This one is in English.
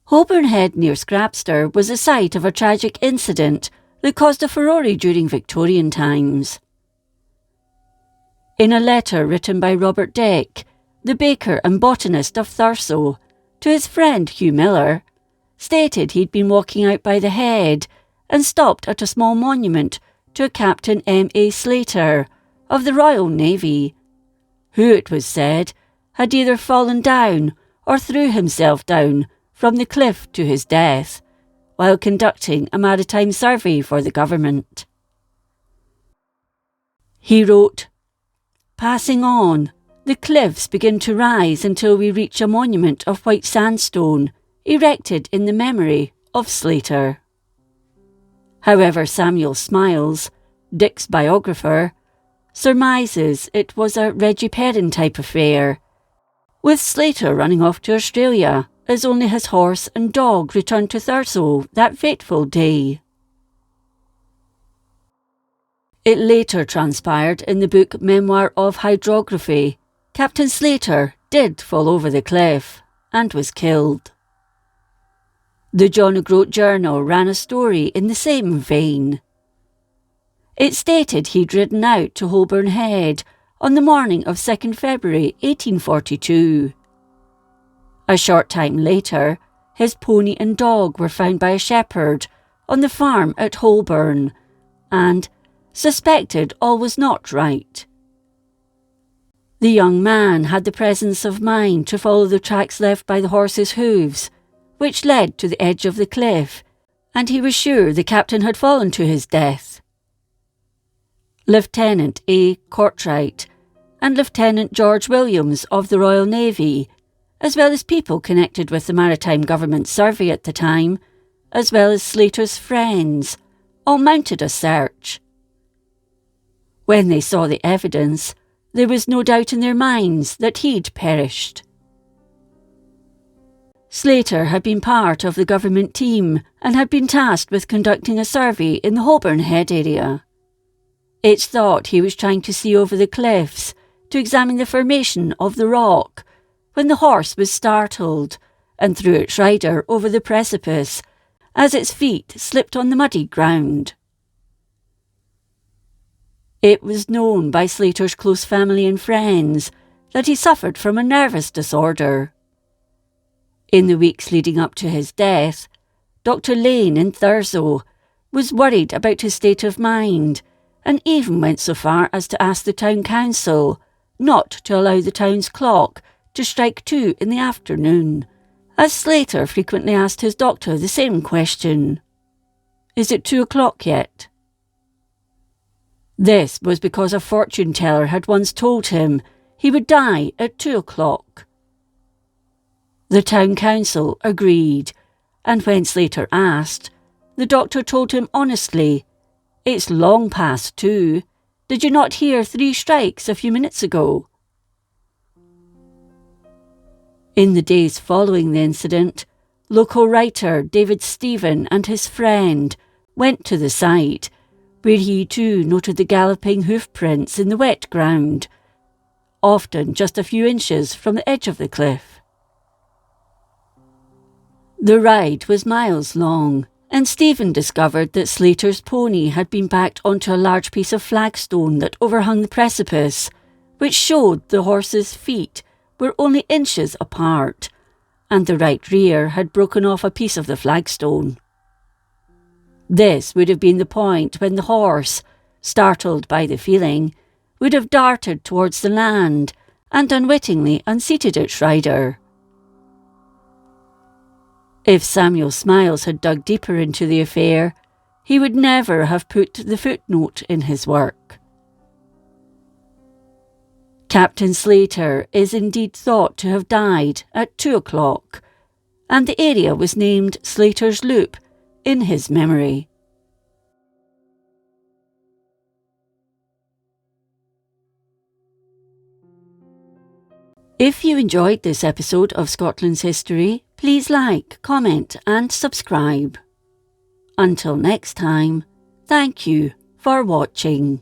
Holborn Head near Scrabster was the site of a tragic incident that caused a furore during Victorian times. In a letter written by Robert Dick, the baker and botanist of Thurso, to his friend Hugh Miller, stated he'd been walking out by the head and stopped at a small monument to a Captain M.A. Slater of the Royal Navy, who, it was said, had either fallen down or threw himself down from the cliff to his death while conducting a maritime survey for the government. He wrote, "Passing on, the cliffs begin to rise until we reach a monument of white sandstone erected in the memory of Slater." However, Samuel Smiles, Dick's biographer, surmises it was a Reggie Perrin type affair, with Slater running off to Australia as only his horse and dog returned to Thurso that fateful day. It later transpired in the book Memoir of Hydrography, Captain Slater did fall over the cliff and was killed. The John O'Groat Journal ran a story in the same vein. It stated he'd ridden out to Holborn Head on the morning of 2nd February 1842. A short time later, his pony and dog were found by a shepherd on the farm at Holborn, and suspected all was not right. The young man had the presence of mind to follow the tracks left by the horse's hooves, which led to the edge of the cliff, and he was sure the captain had fallen to his death. Lieutenant A. Cortright and Lieutenant George Williams of the Royal Navy, as well as people connected with the Maritime Government Survey at the time, as well as Slater's friends, all mounted a search. When they saw the evidence, there was no doubt in their minds that he'd perished. Slater had been part of the government team and had been tasked with conducting a survey in the Holborn Head area. It's thought he was trying to see over the cliffs to examine the formation of the rock when the horse was startled and threw its rider over the precipice as its feet slipped on the muddy ground. It was known by Slater's close family and friends that he suffered from a nervous disorder. In the weeks leading up to his death, Dr. Lane in Thurso was worried about his state of mind and even went so far as to ask the town council not to allow the town's clock to strike 2 in the afternoon, as Slater frequently asked his doctor the same question. "Is it 2 o'clock yet?" This was because a fortune teller had once told him he would die at 2 o'clock. The town council agreed, and when Slater asked, the doctor told him honestly, "It's long past 2. Did you not hear 3 strikes a few minutes ago?" In the days following the incident, local writer David Stephen and his friend went to the site, where he too noted the galloping hoof prints in the wet ground, often just a few inches from the edge of the cliff. The ride was miles long, and Stephen discovered that Slater's pony had been backed onto a large piece of flagstone that overhung the precipice, which showed the horse's feet were only inches apart, and the right rear had broken off a piece of the flagstone. This would have been the point when the horse, startled by the feeling, would have darted towards the land and unwittingly unseated its rider. If Samuel Smiles had dug deeper into the affair, he would never have put the footnote in his work. Captain Slater is indeed thought to have died at 2 o'clock, and the area was named Slater's Loop in his memory. If you enjoyed this episode of Scotland's History, please like, comment and subscribe. Until next time, thank you for watching.